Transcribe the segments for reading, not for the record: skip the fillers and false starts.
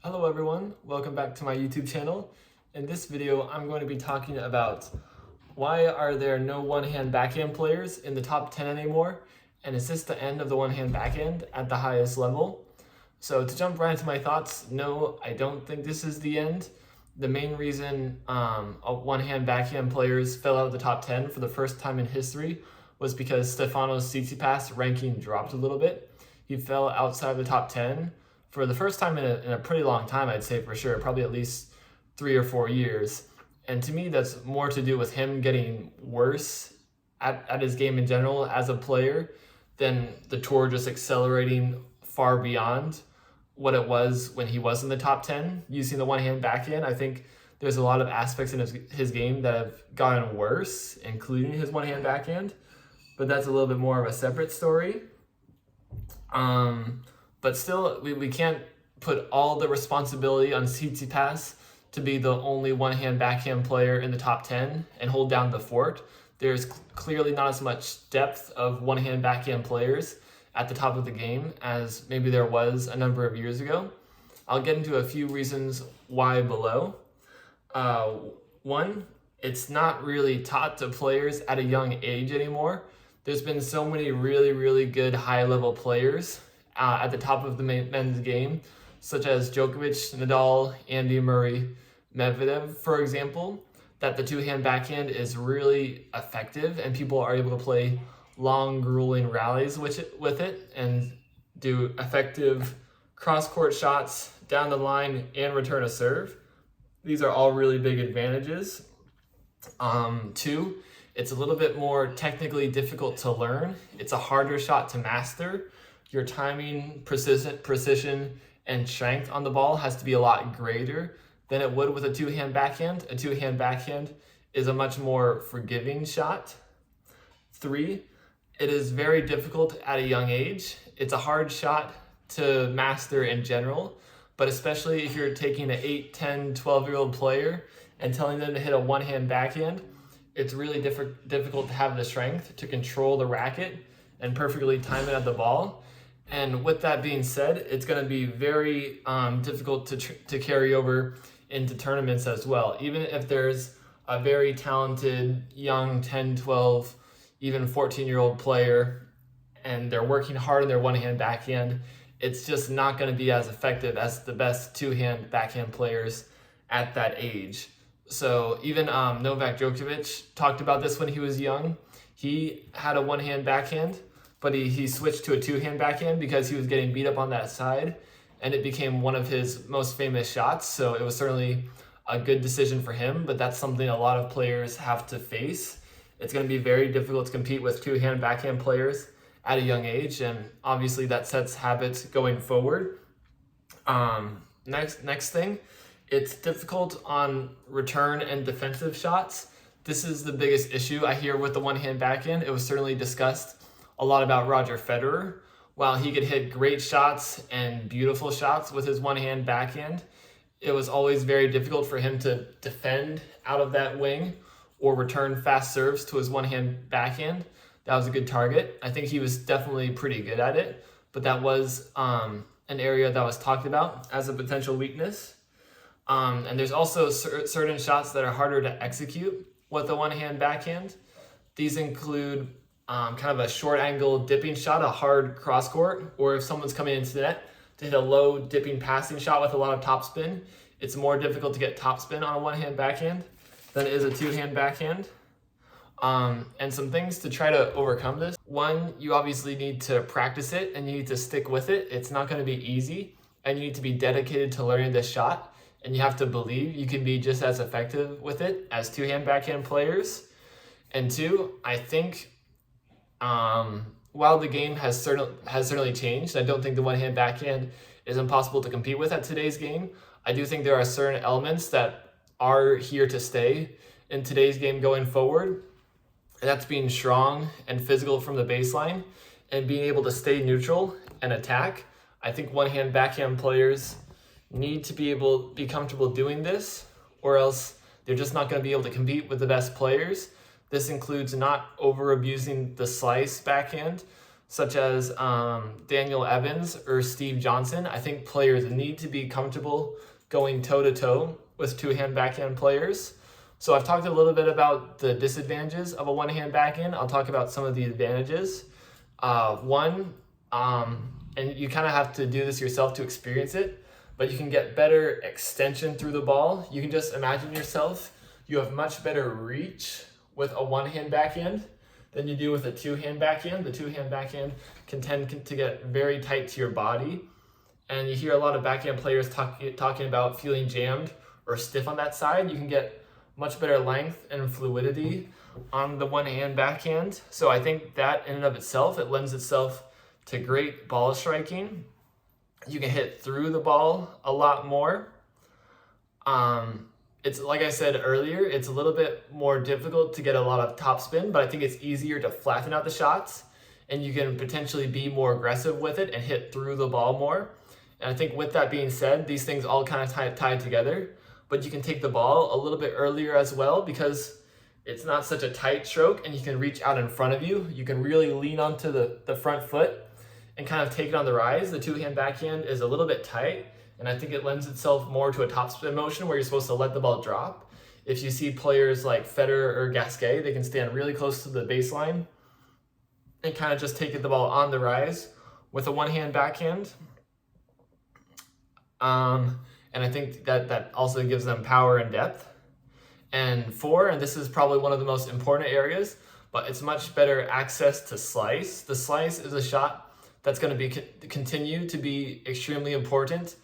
Hello everyone, welcome back to my YouTube channel. In this video, I'm going to be talking about why are there no one-hand backhand players in the top 10 anymore, and is this the end of the one-hand backhand at the highest level? So to jump right into my thoughts, no, I don't think this is the end. The main reason one-hand backhand players fell out of the top 10 for the first time in history was because Stefano's Tsitsipas ranking dropped a little bit. He fell outside the top 10 for the first time in a pretty long time, I'd say for sure, probably at least 3 or 4 years. And to me, that's more to do with him getting worse at his game in general as a player than the tour just accelerating far beyond what it was when he was in the top 10 using the one-hand backhand. I think there's a lot of aspects in his game that have gotten worse, including his one-hand backhand, but that's a little bit more of a separate story. But still, we can't put all the responsibility on Tsitsipas to be the only one-hand backhand player in the top 10 and hold down the fort. There's clearly not as much depth of one-hand backhand players at the top of the game as maybe there was a number of years ago. I'll get into a few reasons why below. One, it's not really taught to players at a young age anymore. There's been so many really good high-level players at the top of the men's game, such as Djokovic, Nadal, Andy Murray, Medvedev, for example, that the two-hand backhand is really effective and people are able to play long, grueling rallies with it and do effective cross-court shots down the line and return a serve. These are all really big advantages. Two, it's a little bit more technically difficult to learn. It's a harder shot to master. Your timing, precision, and strength on the ball has to be a lot greater than it would with a two-hand backhand. A two-hand backhand is a much more forgiving shot. Three, it is very difficult at a young age. It's a hard shot to master in general, but especially if you're taking an 8, 10, 12-year-old player and telling them to hit a one-hand backhand, it's really difficult to have the strength to control the racket and perfectly time it at the ball. And with that being said, it's going to be very difficult to carry over into tournaments as well. Even if there's a very talented young 10, 12, even 14-year-old player and they're working hard on their one-hand backhand, it's just not going to be as effective as the best two-hand backhand players at that age. So even Novak Djokovic talked about this when he was young. He had a one-hand backhand, but he switched to a two-hand backhand because he was getting beat up on that side, and it became one of his most famous shots. So it was certainly a good decision for him, but that's something a lot of players have to face. It's going to be very difficult to compete with two-hand backhand players at a young age, and obviously that sets habits going forward. Next thing, it's difficult on return and defensive shots. This is the biggest issue I hear with the one-hand backhand. It was certainly discussed a lot about Roger Federer. While he could hit great shots and beautiful shots with his one-hand backhand, it was always very difficult for him to defend out of that wing or return fast serves to his one-hand backhand. That was a good target. I think he was definitely pretty good at it, but that was an area that was talked about as a potential weakness. And there's also certain shots that are harder to execute with the one-hand backhand. These include kind of a short angle dipping shot, a hard cross court, or if someone's coming into the net to hit a low dipping passing shot with a lot of topspin, it's more difficult to get topspin on a one-hand backhand than it is a two-hand backhand. And some things to try to overcome this. One, you obviously need to practice it and you need to stick with it. It's not going to be easy, and you need to be dedicated to learning this shot, and you have to believe you can be just as effective with it as two-hand backhand players. And two, I think while the game has certainly changed, I don't think the one-hand backhand is impossible to compete with at today's game. I do think there are certain elements that are here to stay in today's game going forward. And that's being strong and physical from the baseline and being able to stay neutral and attack. I think one-hand backhand players need to be comfortable doing this, or else they're just not going to be able to compete with the best players. This includes not over abusing the slice backhand. such as Daniel Evans or Steve Johnson. I think players need to be comfortable going toe-to-toe with two-hand backhand players. So I've talked a little bit about the disadvantages of a one-hand backhand. I'll talk about some of the advantages. One, and you kind of have to do this yourself to experience it, but you can get better extension through the ball. You can just imagine yourself, you have much better reach with a one-hand backhand than you do with a two-hand backhand. The two-hand backhand can tend to get very tight to your body. And you hear a lot of backhand players talking about feeling jammed or stiff on that side. You can get much better length and fluidity on the one-hand backhand. So I think that in and of itself, it lends itself to great ball striking. You can hit through the ball a lot more. It's like I said earlier, it's a little bit more difficult to get a lot of topspin, but I think it's easier to flatten out the shots, and you can potentially be more aggressive with it and hit through the ball more. And I think with that being said, these things all kind of tie together, but you can take the ball a little bit earlier as well because it's not such a tight stroke and you can reach out in front of you. You can really lean onto the front foot and kind of take it on the rise. The two-hand backhand is a little bit tight, and I think it lends itself more to a topspin motion where you're supposed to let the ball drop. If you see players like Federer or Gasquet, they can stand really close to the baseline and kind of just take the ball on the rise with a one-hand backhand. And I think that also gives them power and depth. And four, and this is probably one of the most important areas, but it's much better access to slice. The slice is a shot that's going to continue to be extremely important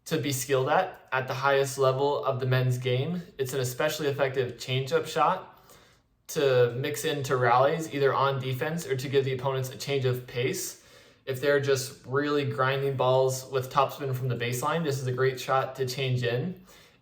to be skilled at the highest level of the men's game. It's an especially effective change-up shot to mix into rallies, either on defense or to give the opponents a change of pace. If they're just really grinding balls with topspin from the baseline, this is a great shot to change in.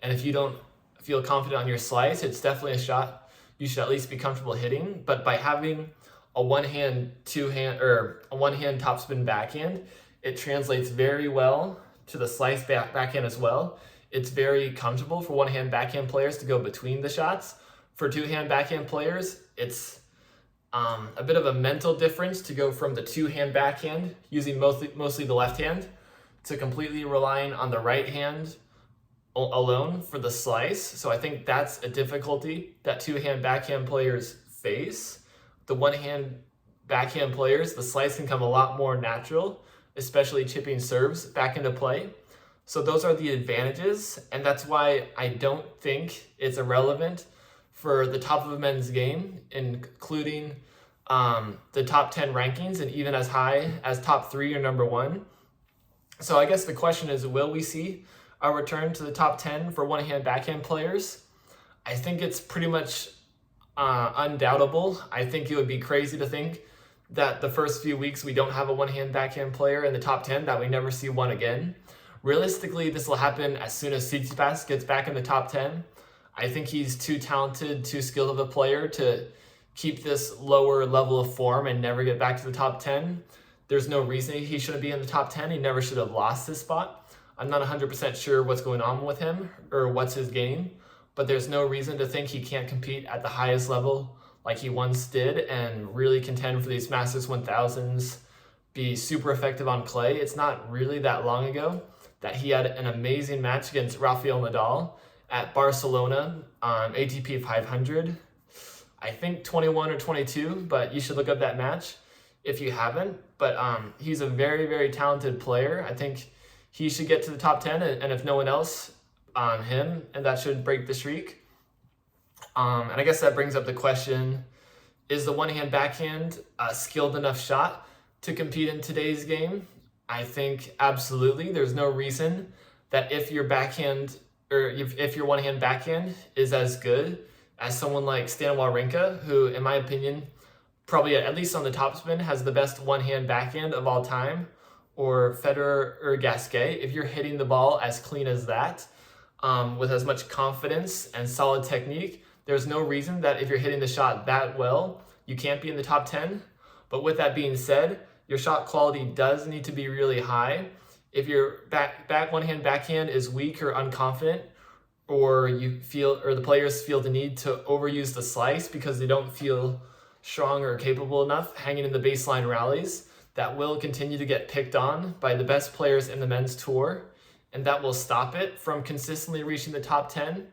And if you don't feel confident on your slice, it's definitely a shot you should at least be comfortable hitting. But by having a one-hand topspin backhand, it translates very well to the slice backhand as well. It's very comfortable for one-hand backhand players to go between the shots. For two-hand backhand players, it's a bit of a mental difference to go from the two-hand backhand using mostly the left hand to completely relying on the right hand alone for the slice. So I think that's a difficulty that two-hand backhand players face. The one-hand backhand players, the slice can come a lot more natural, especially chipping serves back into play. So those are the advantages, and that's why I don't think it's irrelevant for the top of a men's game, including the top 10 rankings and even as high as top 3 or number 1. So I guess the question is, will we see a return to the top 10 for one-hand backhand players? I think it's pretty much undoubtable. I think it would be crazy to think that the first few weeks we don't have a one-hand backhand player in the top 10, that we never see one again. Realistically, this will happen as soon as Tsitsipas gets back in the top 10. I think he's too talented, too skilled of a player to keep this lower level of form and never get back to the top 10. There's no reason he shouldn't be in the top 10. He never should have lost his spot. I'm not 100% sure what's going on with him or what's his game, but there's no reason to think he can't compete at the highest level like he once did and really contend for these Masters 1000s, be super effective on clay. It's not really that long ago that he had an amazing match against Rafael Nadal at Barcelona on ATP 500. I think 21 or 22, but you should look up that match if you haven't. But he's a very, very talented player. I think he should get to the top 10, and if no one else, him, and that should break the streak. And I guess that brings up the question, is the one-hand backhand a skilled enough shot to compete in today's game? I think absolutely. There's no reason that if your backhand, or if your one-hand backhand is as good as someone like Stan Wawrinka, who, in my opinion, probably at least on the topspin, has the best one-hand backhand of all time, or Federer or Gasquet, if you're hitting the ball as clean as that, with as much confidence and solid technique, there's no reason that if you're hitting the shot that well, you can't be in the top 10. But with that being said, your shot quality does need to be really high. If your one-hand backhand is weak or unconfident, or the players feel the need to overuse the slice because they don't feel strong or capable enough hanging in the baseline rallies, that will continue to get picked on by the best players in the men's tour, and that will stop it from consistently reaching the top 10.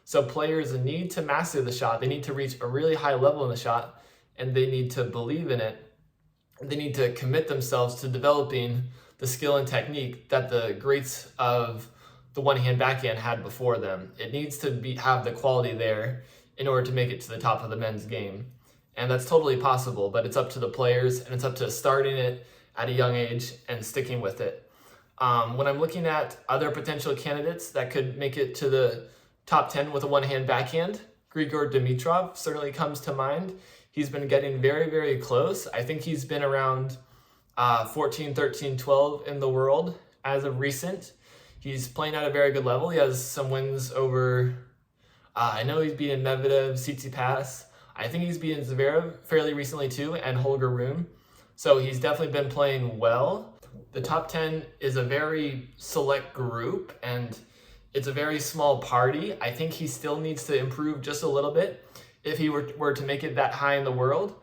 So players need to master the shot. They need to reach a really high level in the shot, and they need to believe in it. They need to commit themselves to developing the skill and technique that the greats of the one-hand backhand had before them. It needs to have the quality there in order to make it to the top of the men's game. And that's totally possible, but it's up to the players, and it's up to starting it at a young age and sticking with it. When I'm looking at other potential candidates that could make it to the top 10 with a one-hand backhand, Grigor Dimitrov certainly comes to mind. He's been getting very, very close. I think he's been around 14, 13, 12 in the world as of recent. He's playing at a very good level. He has some wins over, I know he's beaten Medvedev, Tsitsipas. I think he's beaten Zverev fairly recently too, and Holger Rune. So he's definitely been playing well. The top 10 is a very select group, and it's a very small party. I think he still needs to improve just a little bit if he were to make it that high in the world.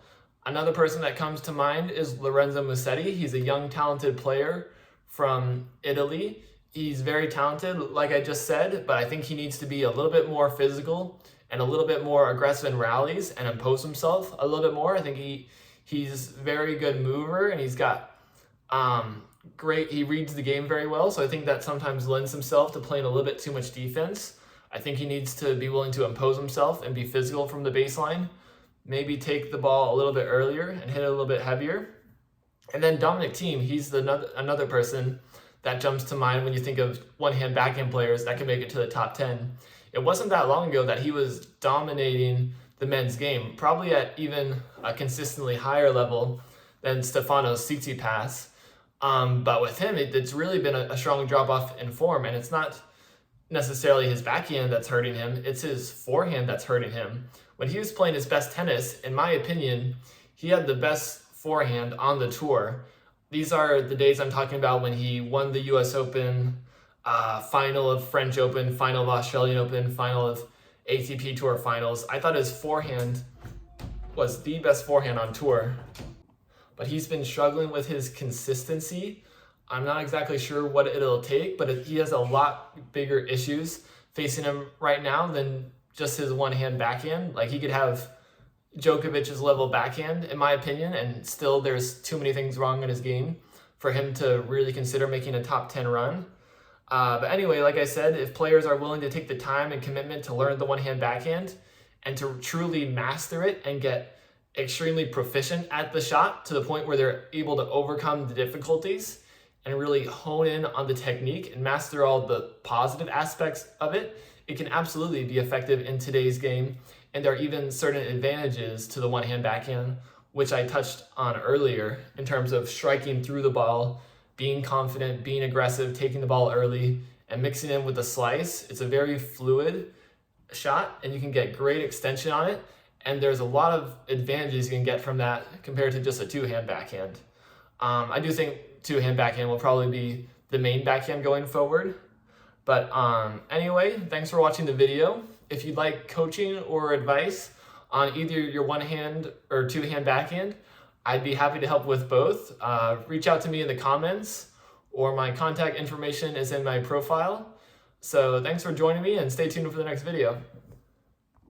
Another person that comes to mind is Lorenzo Musetti. He's a young, talented player from Italy. He's very talented, like I just said, but I think he needs to be a little bit more physical and a little bit more aggressive in rallies and impose himself a little bit more. I think he's very good mover, and he's got he reads the game very well, so I think that sometimes lends himself to playing a little bit too much defense. I think he needs to be willing to impose himself and be physical from the baseline. Maybe take the ball a little bit earlier and hit it a little bit heavier. And then Dominic Thiem, he's another person that jumps to mind when you think of one-hand backhand players that can make it to the top 10. It wasn't that long ago that he was dominating the men's game, probably at even a consistently higher level than Stefanos Tsitsipas. But with him, it's really been a strong drop-off in form, and it's not necessarily his backhand that's hurting him, it's his forehand that's hurting him. When he was playing his best tennis, in my opinion, he had the best forehand on the tour. These are the days I'm talking about when he won the US Open, final of French Open, final of Australian Open, final of ATP Tour finals. I thought his forehand was the best forehand on tour, but he's been struggling with his consistency. I'm not exactly sure what it'll take, but he has a lot bigger issues facing him right now than just his one-hand backhand. Like, he could have Djokovic's level backhand, in my opinion, and still there's too many things wrong in his game for him to really consider making a top 10 run. But anyway, like I said, if players are willing to take the time and commitment to learn the one-hand backhand and to truly master it and get extremely proficient at the shot to the point where they're able to overcome the difficulties and really hone in on the technique and master all the positive aspects of it, it can absolutely be effective in today's game. And there are even certain advantages to the one-hand backhand, which I touched on earlier in terms of striking through the ball, being confident, being aggressive, taking the ball early, and mixing in with the slice. It's a very fluid shot, and you can get great extension on it. And there's a lot of advantages you can get from that compared to just a two-hand backhand. I do think two-hand backhand will probably be the main backhand going forward. But anyway, thanks for watching the video. If you'd like coaching or advice on either your one-hand or two-hand backhand, I'd be happy to help with both. Reach out to me in the comments, or my contact information is in my profile. So thanks for joining me, and stay tuned for the next video.